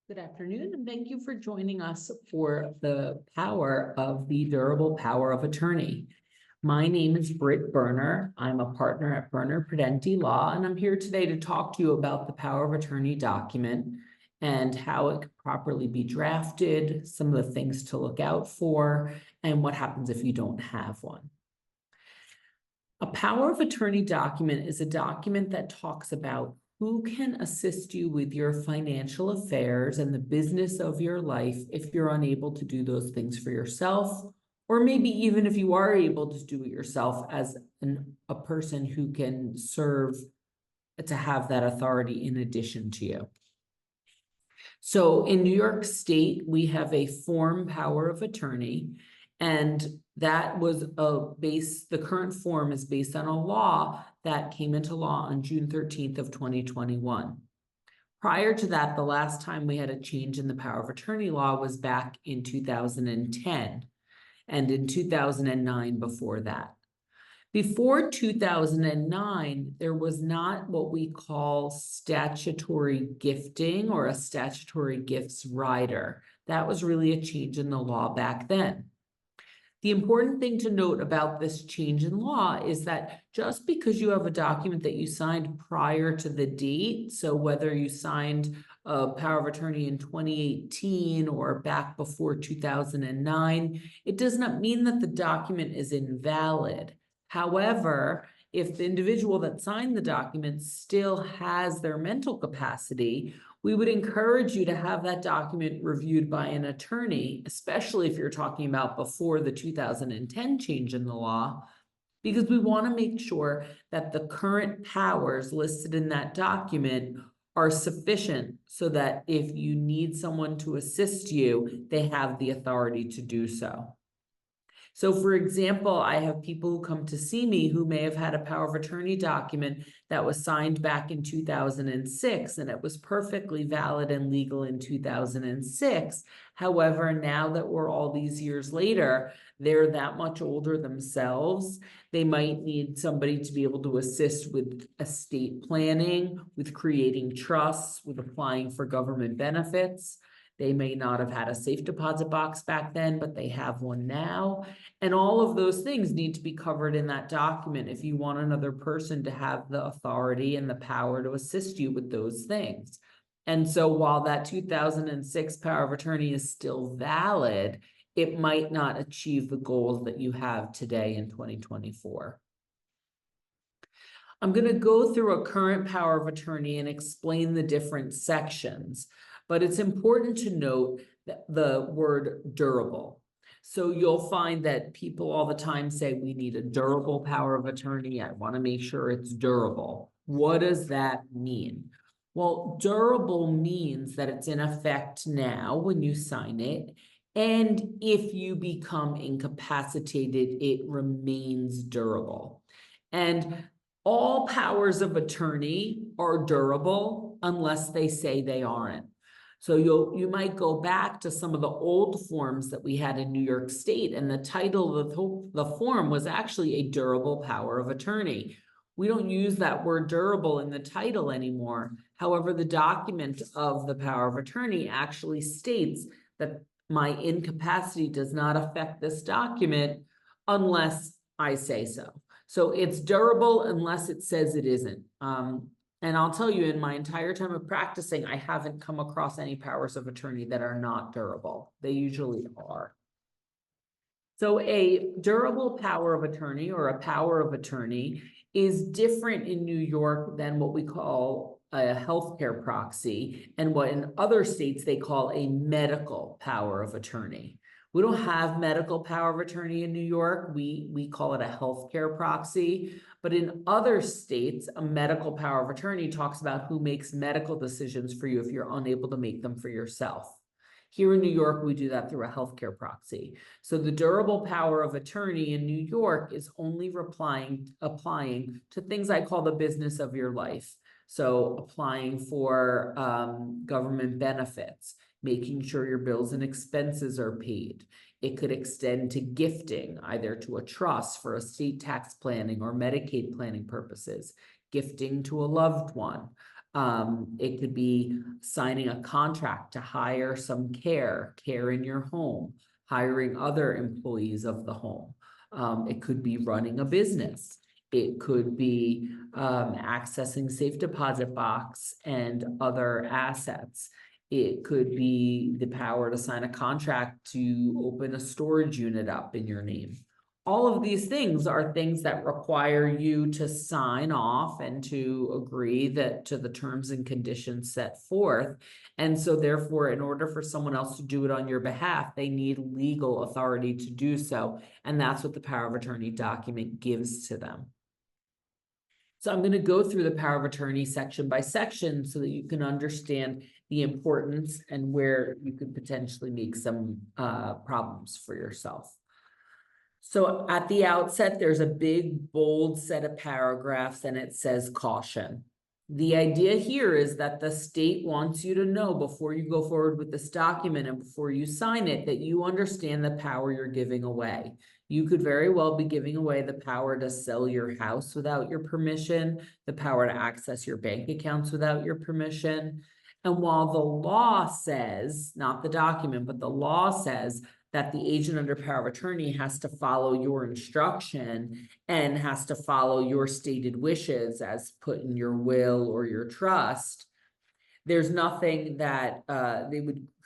Good afternoon, and thank you for joining us for the durable power of attorney. My name is Britt Burner. I'm a partner at Burner Britt Law, and I'm here today to talk to you about the power of attorney document and how it could properly be drafted, some of the things to look out for, and what happens if you don't have one. A power of attorney document is a document that talks about who can assist you with your financial affairs and the business of your life if you're unable to do those things for yourself, or maybe even if you are able to do it yourself as a person who can serve to have that authority in addition to you. So in New York State, we have a form power of attorney, and that was the current form is based on a law that came into law on June 13th of 2021. Prior to that, the last time we had a change in the power of attorney law was back in 2010, and in 2009 before that. Before 2009, there was not what we call statutory gifting or a statutory gifts rider. That was really a change in the law back then. The important thing to note about this change in law is that just because you have a document that you signed prior to the date, so whether you signed a power of attorney in 2018 or back before 2009, it does not mean that the document is invalid. However, if the individual that signed the document still has their mental capacity, we would encourage you to have that document reviewed by an attorney, especially if you're talking about before the 2010 change in the law, because we want to make sure that the current powers listed in that document are sufficient so that if you need someone to assist you, they have the authority to do so. So for example, I have people who come to see me who may have had a power of attorney document that was signed back in 2006, and it was perfectly valid and legal in 2006. However, now that we're all these years later, they're that much older themselves. They might need somebody to be able to assist with estate planning, with creating trusts, with applying for government benefits. They may not have had a safe deposit box back then, but they have one now. And all of those things need to be covered in that document if you want another person to have the authority and the power to assist you with those things. And so while that 2006 power of attorney is still valid, it might not achieve the goals that you have today in 2024. I'm going to go through a current power of attorney and explain the different sections. But it's important to note that the word durable. So you'll find that people all the time say, we need a durable power of attorney. I want to make sure it's durable. What does that mean? Well, durable means that it's in effect now when you sign it. And if you become incapacitated, it remains durable. And all powers of attorney are durable unless they say they aren't. So you might go back to some of the old forms that we had in New York State, and the title of the form was actually a durable power of attorney. We don't use that word durable in the title anymore. However, the document of the power of attorney actually states that my incapacity does not affect this document unless I say so. So it's durable unless it says it isn't. And I'll tell you, in my entire time of practicing, I haven't come across any powers of attorney that are not durable. They usually are. So a durable power of attorney or a power of attorney is different in New York than what we call a healthcare proxy, and what in other states they call a medical power of attorney. We don't have medical power of attorney in New York. We call it a healthcare proxy. But in other states, a medical power of attorney talks about who makes medical decisions for you if you're unable to make them for yourself. Here in New York, we do that through a healthcare proxy. So the durable power of attorney in New York is only applying to things I call the business of your life. So applying for government benefits, making sure your bills and expenses are paid. It could extend to gifting, either to a trust for estate tax planning or Medicaid planning purposes, gifting to a loved one, It could be signing a contract to hire some care in your home, hiring other employees of the home. It could be running a business. It could be accessing safe deposit box and other assets. It could be the power to sign a contract to open a storage unit up in your name. All of these things are things that require you to sign off and to agree to the terms and conditions set forth. And so therefore, in order for someone else to do it on your behalf, they need legal authority to do so. And that's what the power of attorney document gives to them. So I'm going to go through the power of attorney section by section so that you can understand the importance and where you could potentially make some problems for yourself. So at the outset, there's a big, bold set of paragraphs and it says caution. The idea here is that the state wants you to know before you go forward with this document and before you sign it, that you understand the power you're giving away. You could very well be giving away the power to sell your house without your permission, the power to access your bank accounts without your permission. And while the law says, not the document, but the law says that the agent under power of attorney has to follow your instruction and has to follow your stated wishes as put in your will or your trust, there's nothing that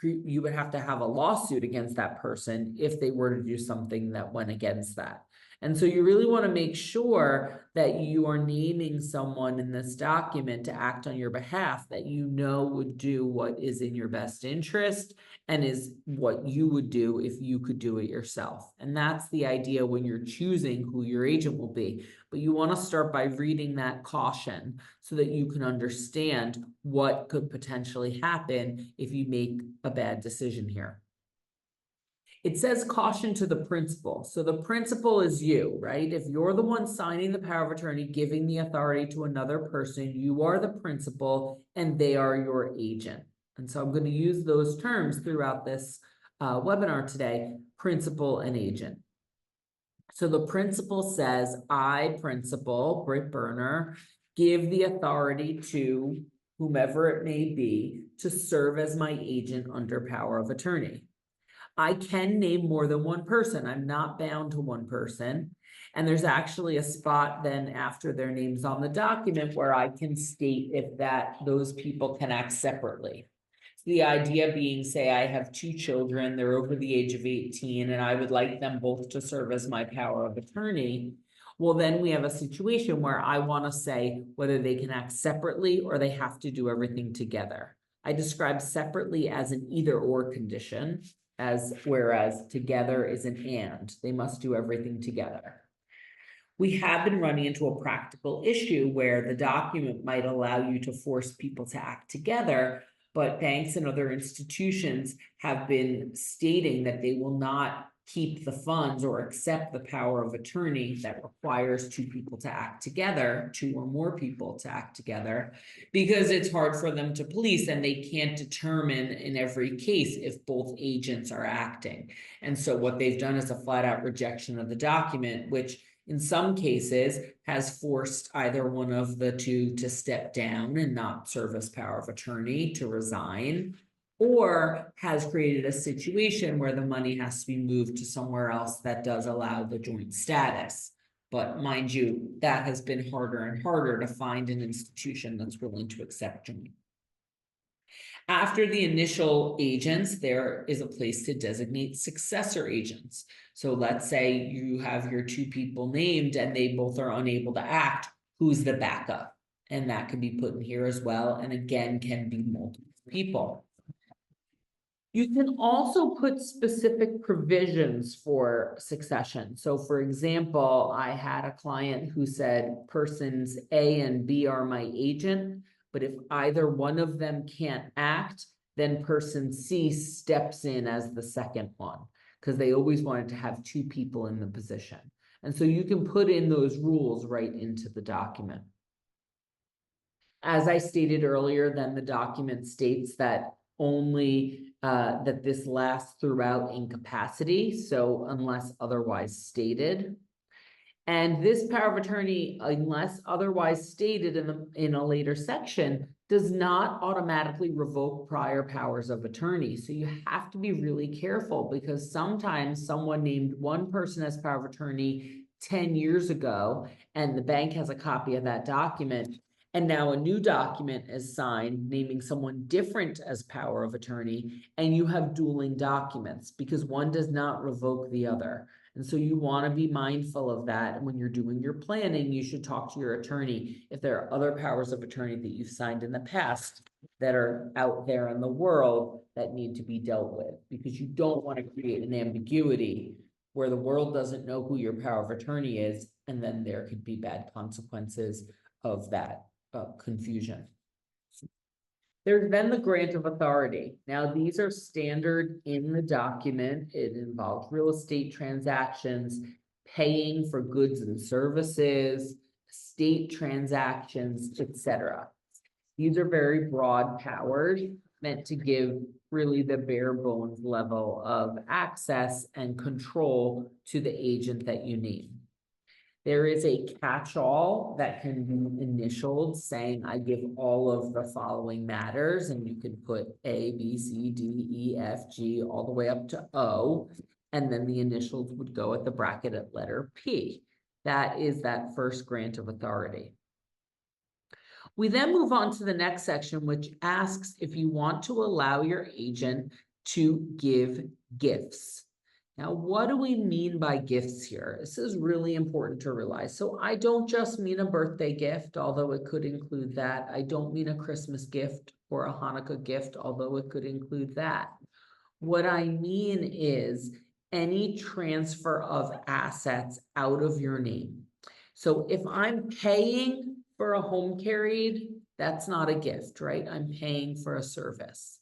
you would have to have a lawsuit against that person if they were to do something that went against that. And so you really want to make sure that you are naming someone in this document to act on your behalf that you know would do what is in your best interest and is what you would do if you could do it yourself. And that's the idea when you're choosing who your agent will be. But you want to start by reading that caution so that you can understand what could potentially happen if you make a bad decision here. It says caution to the principal. So the principal is you, right? If you're the one signing the power of attorney, giving the authority to another person, you are the principal and they are your agent. And so I'm going to use those terms throughout this webinar today, principal and agent. So the principal says, I, principal, Britt Burner, give the authority to whomever it may be to serve as my agent under power of attorney. I can name more than one person. I'm not bound to one person. And there's actually a spot then after their name's on the document where I can state if those people can act separately. The idea being, say, I have two children, they're over the age of 18, and I would like them both to serve as my power of attorney. Well, then we have a situation where I want to say whether they can act separately or they have to do everything together. I describe separately as an either or condition, whereas together is an and. They must do everything together. We have been running into a practical issue where the document might allow you to force people to act together, but banks and other institutions have been stating that they will not keep the funds or accept the power of attorney that requires two people to act together, two or more people to act together, because it's hard for them to police and they can't determine in every case if both agents are acting. And so what they've done is a flat out rejection of the document, which in some cases has forced either one of the two to step down and not serve as power of attorney, to resign, or has created a situation where the money has to be moved to somewhere else that does allow the joint status. But mind you, that has been harder and harder to find an institution that's willing to accept joint. After the initial agents, there is a place to designate successor agents. So let's say you have your two people named and they both are unable to act. Who's the backup? And that can be put in here as well. And again, can be multiple people. You can also put specific provisions for succession. So for example, I had a client who said persons A and B are my agent, but if either one of them can't act, then person C steps in as the second one, because they always wanted to have two people in the position. And so you can put in those rules right into the document. As I stated earlier, then the document states that only that this lasts throughout incapacity, so unless otherwise stated. And this power of attorney, unless otherwise stated in a later section, does not automatically revoke prior powers of attorney. So you have to be really careful, because sometimes someone named one person as power of attorney 10 years ago, and the bank has a copy of that document, and now a new document is signed naming someone different as power of attorney, and you have dueling documents because one does not revoke the other. And so you want to be mindful of that. And when you're doing your planning, you should talk to your attorney if there are other powers of attorney that you've signed in the past that are out there in the world that need to be dealt with, because you don't want to create an ambiguity where the world doesn't know who your power of attorney is, and then there could be bad consequences of that confusion. There's then the grant of authority. Now, these are standard in the document. It involves real estate transactions, paying for goods and services, estate transactions, etc. These are very broad powers meant to give really the bare bones level of access and control to the agent that you name. There is a catch-all that can be initialed saying, I give all of the following matters, and you could put A, B, C, D, E, F, G, all the way up to O, and then the initials would go at the bracket at letter P. That is that first grant of authority. We then move on to the next section, which asks if you want to allow your agent to give gifts. Now, what do we mean by gifts here? This is really important to realize. So I don't just mean a birthday gift, although it could include that. I don't mean a Christmas gift or a Hanukkah gift, although it could include that. What I mean is any transfer of assets out of your name. So if I'm paying for a home carried, that's not a gift, right? I'm paying for a service.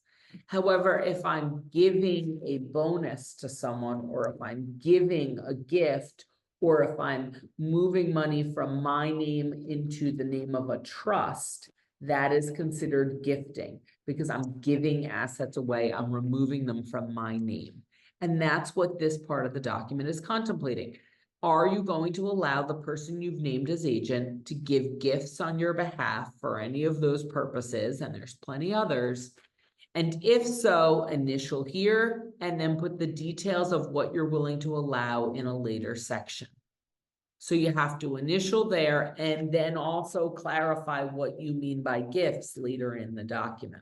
However, if I'm giving a bonus to someone, or if I'm giving a gift, or if I'm moving money from my name into the name of a trust, that is considered gifting, because I'm giving assets away, I'm removing them from my name. And that's what this part of the document is contemplating. Are you going to allow the person you've named as agent to give gifts on your behalf for any of those purposes? And there's plenty others. And if so, initial here, and then put the details of what you're willing to allow in a later section. So you have to initial there, and then also clarify what you mean by gifts later in the document.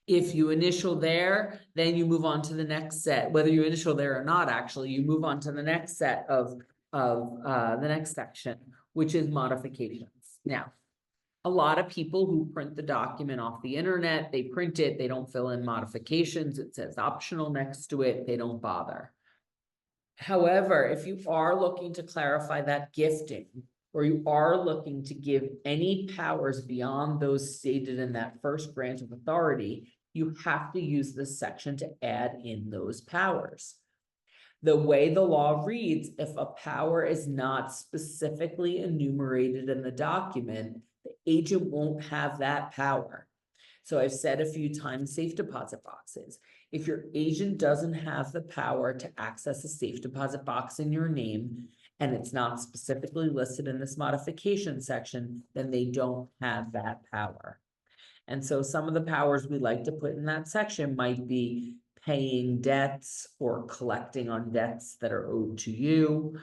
If you initial there, then you move on to the next set. Whether you initial there or not, actually, you move on to the next set of the next section, which is modifications. Now, a lot of people who print the document off the internet, they print it, they don't fill in modifications. It says optional next to it, they don't bother. However, if you are looking to clarify that gifting, or you are looking to give any powers beyond those stated in that first grant of authority, you have to use this section to add in those powers. The way the law reads, if a power is not specifically enumerated in the document, the agent won't have that power. So I've said a few times, safe deposit boxes. If your agent doesn't have the power to access a safe deposit box in your name, and it's not specifically listed in this modification section, then they don't have that power. And so some of the powers we like to put in that section might be paying debts or collecting on debts that are owed to you,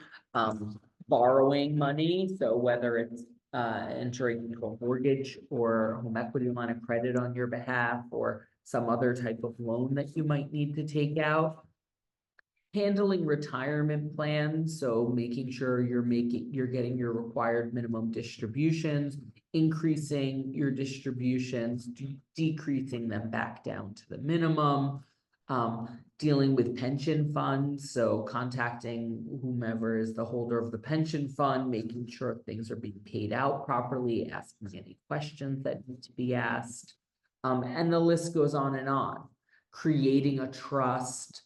borrowing money. So whether it's entering into a mortgage or home equity line of credit on your behalf, or some other type of loan that you might need to take out. Handling retirement plans, so making sure you're getting your required minimum distributions, increasing your distributions, decreasing them back down to the minimum, dealing with pension funds, so contacting whomever is the holder of the pension fund, making sure things are being paid out properly, asking any questions that need to be asked, and the list goes on and on. Creating a trust,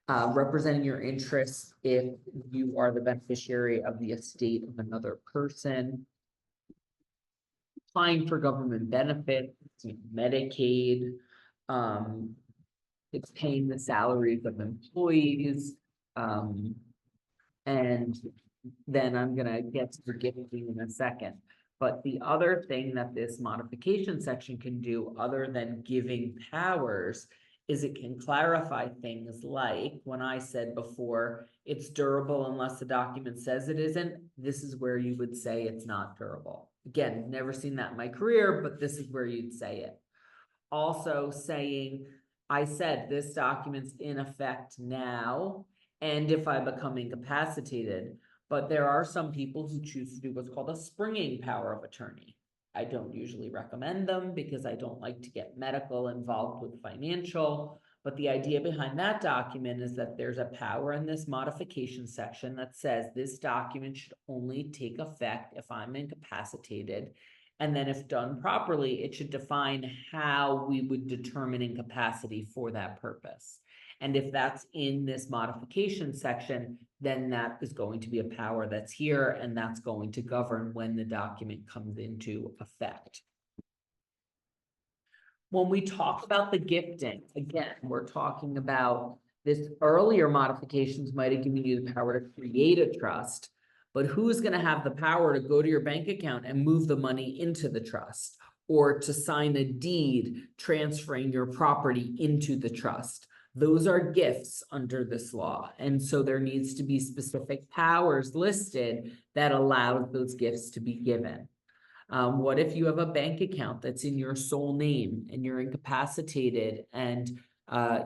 representing your interests if you are the beneficiary of the estate of another person, applying for government benefits, Medicaid, it's paying the salaries of employees, And then I'm gonna get to the gifting in a second. But the other thing that this modification section can do, other than giving powers, is it can clarify things like, when I said before, it's durable unless the document says it isn't, this is where you would say it's not durable. Again, never seen that in my career, but this is where you'd say it. Also saying, I said this document's in effect now, and if I become incapacitated, but there are some people who choose to do what's called a springing power of attorney. I don't usually recommend them because I don't like to get medical involved with financial, but the idea behind that document is that there's a power in this modification section that says this document should only take effect if I'm incapacitated. And then if done properly, it should define how we would determine incapacity for that purpose. And if that's in this modification section, then that is going to be a power that's here, and that's going to govern when the document comes into effect. When we talk about the gifting, again, we're talking about this earlier modifications might have given you the power to create a trust, but who's going to have the power to go to your bank account and move the money into the trust, or to sign a deed transferring your property into the trust? Those are gifts under this law. And so there needs to be specific powers listed that allow those gifts to be given. What if you have a bank account that's in your sole name and you're incapacitated, and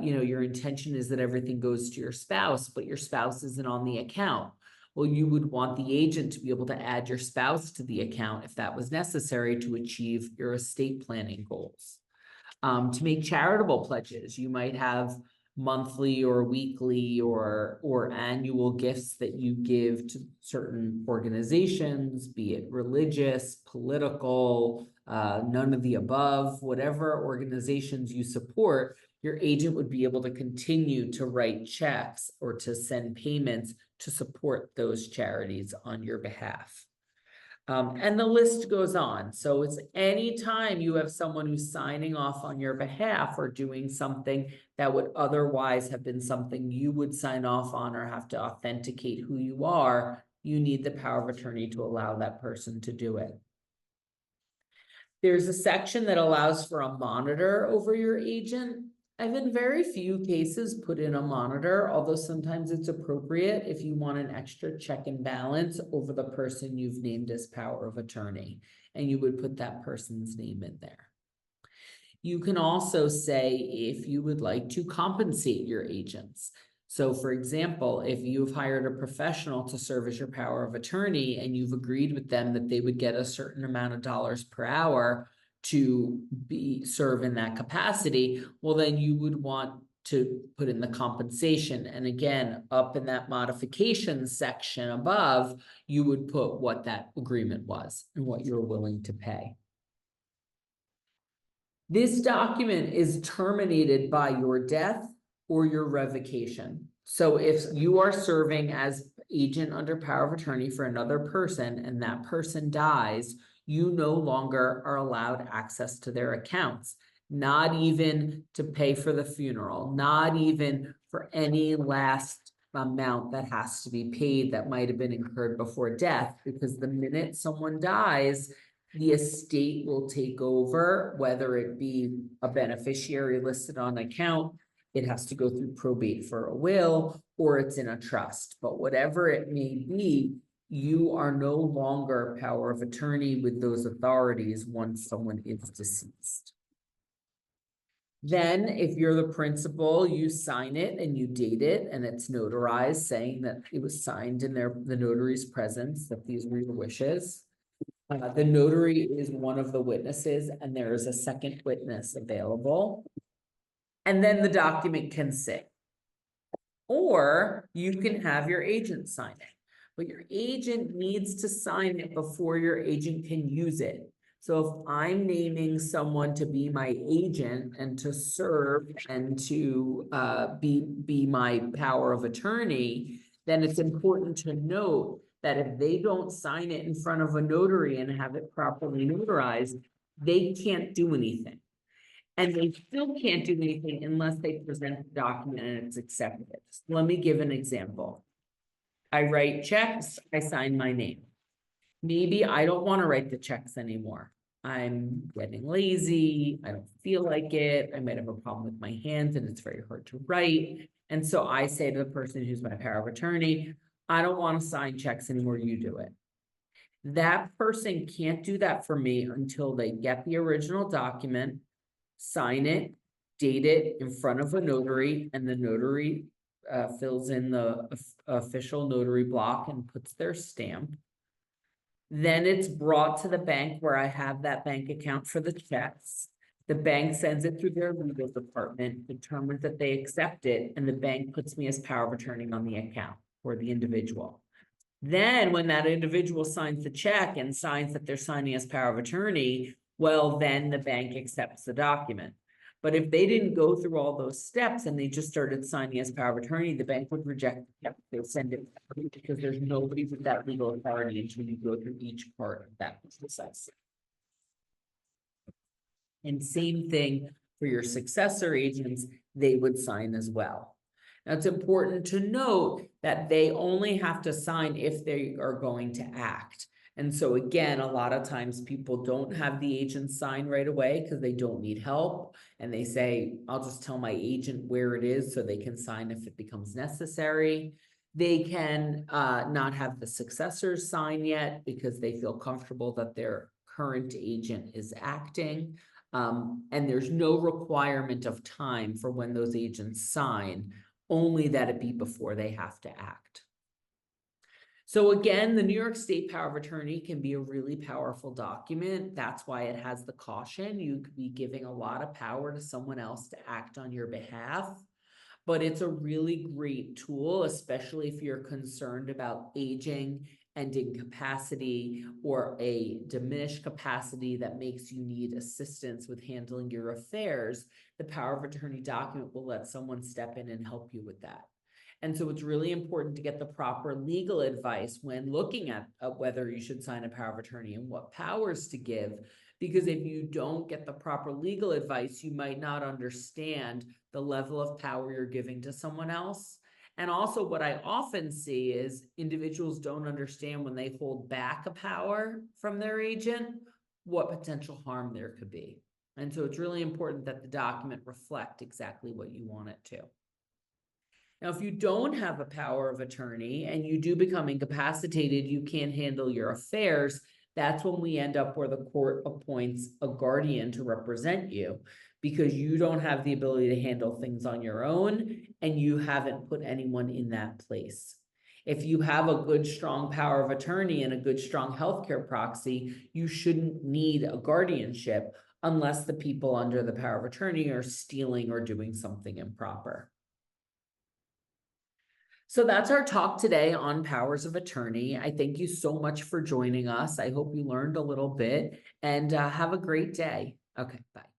your intention is that everything goes to your spouse, but your spouse isn't on the account? Well, you would want the agent to be able to add your spouse to the account if that was necessary to achieve your estate planning goals. To make charitable pledges, you might have monthly or weekly or annual gifts that you give to certain organizations, be it religious, political, none of the above, whatever organizations you support, your agent would be able to continue to write checks or to send payments to support those charities on your behalf. And the list goes on. So it's anytime you have someone who's signing off on your behalf or doing something that would otherwise have been something you would sign off on or have to authenticate who you are, you need the power of attorney to allow that person to do it. There's a section that allows for a monitor over your agent. I've in very few cases put in a monitor, although sometimes it's appropriate if you want an extra check and balance over the person you've named as power of attorney, and you would put that person's name in there. You can also say if you would like to compensate your agents. So for example, if you've hired a professional to serve as your power of attorney and you've agreed with them that they would get a certain amount of dollars per hour to serve in that capacity, well, then you would want to put in the compensation. And again, up in that modification section above, you would put what that agreement was and what you're willing to pay. This document is terminated by your death or your revocation. So if you are serving as agent under power of attorney for another person and that person dies, you no longer are allowed access to their accounts, not even to pay for the funeral, not even for any last amount that has to be paid that might have been incurred before death, because the minute someone dies, the estate will take over, whether it be a beneficiary listed on account, it has to go through probate for a will, or it's in a trust. But whatever it may be, you are no longer power of attorney with those authorities once someone is deceased. Then, if you're the principal, you sign it and you date it, and it's notarized saying that it was signed in the notary's presence, that these were your wishes. The notary is one of the witnesses, and there is a second witness available. And then the document can sit. Or you can have your agent sign it. But your agent needs to sign it before your agent can use it. So if I'm naming someone to be my agent and to serve and to be my power of attorney, then it's important to note that if they don't sign it in front of a notary and have it properly notarized, they can't do anything. And they still can't do anything unless they present the document and it's accepted. Let me give an example. I write checks, I sign my name. Maybe I don't want to write the checks anymore. I'm getting lazy. I don't feel like it. I might have a problem with my hands and it's very hard to write. And so I say to the person who's my power of attorney, I don't want to sign checks anymore. You do it. That person can't do that for me until they get the original document, sign it, date it in front of a notary, and the notary fills in the official notary block and puts their stamp. Then it's brought to the bank where I have that bank account for the checks. The bank sends it through their legal department, determines that they accept it, and the bank puts me as power of attorney on the account for the individual. Then when that individual signs the check and signs that they're signing as power of attorney, well, then the bank accepts the document. But if they didn't go through all those steps and they just started signing as power of attorney, the bank would reject the check. They'll send it back because there's nobody with that legal authority until you go through each part of that process. And same thing for your successor agents, they would sign as well. Now, it's important to note that they only have to sign if they are going to act. And so again, a lot of times people don't have the agent sign right away because they don't need help. And they say, I'll just tell my agent where it is so they can sign if it becomes necessary. They can not have the successors sign yet because they feel comfortable that their current agent is acting. And there's no requirement of time for when those agents sign, only that it be before they have to act. So again, the New York State Power of Attorney can be a really powerful document. That's why it has the caution. You could be giving a lot of power to someone else to act on your behalf. But it's a really great tool, especially if you're concerned about aging and incapacity or a diminished capacity that makes you need assistance with handling your affairs. The power of attorney document will let someone step in and help you with that. And so it's really important to get the proper legal advice when looking at whether you should sign a power of attorney and what powers to give. Because if you don't get the proper legal advice, you might not understand the level of power you're giving to someone else. And also what I often see is individuals don't understand when they hold back a power from their agent, what potential harm there could be. And so it's really important that the document reflect exactly what you want it to. Now, if you don't have a power of attorney and you do become incapacitated, you can't handle your affairs, that's when we end up where the court appoints a guardian to represent you because you don't have the ability to handle things on your own and you haven't put anyone in that place. If you have a good, strong power of attorney and a good, strong healthcare proxy, you shouldn't need a guardianship unless the people under the power of attorney are stealing or doing something improper. So that's our talk today on powers of attorney. I thank you so much for joining us. I hope you learned a little bit and have a great day. Okay, bye.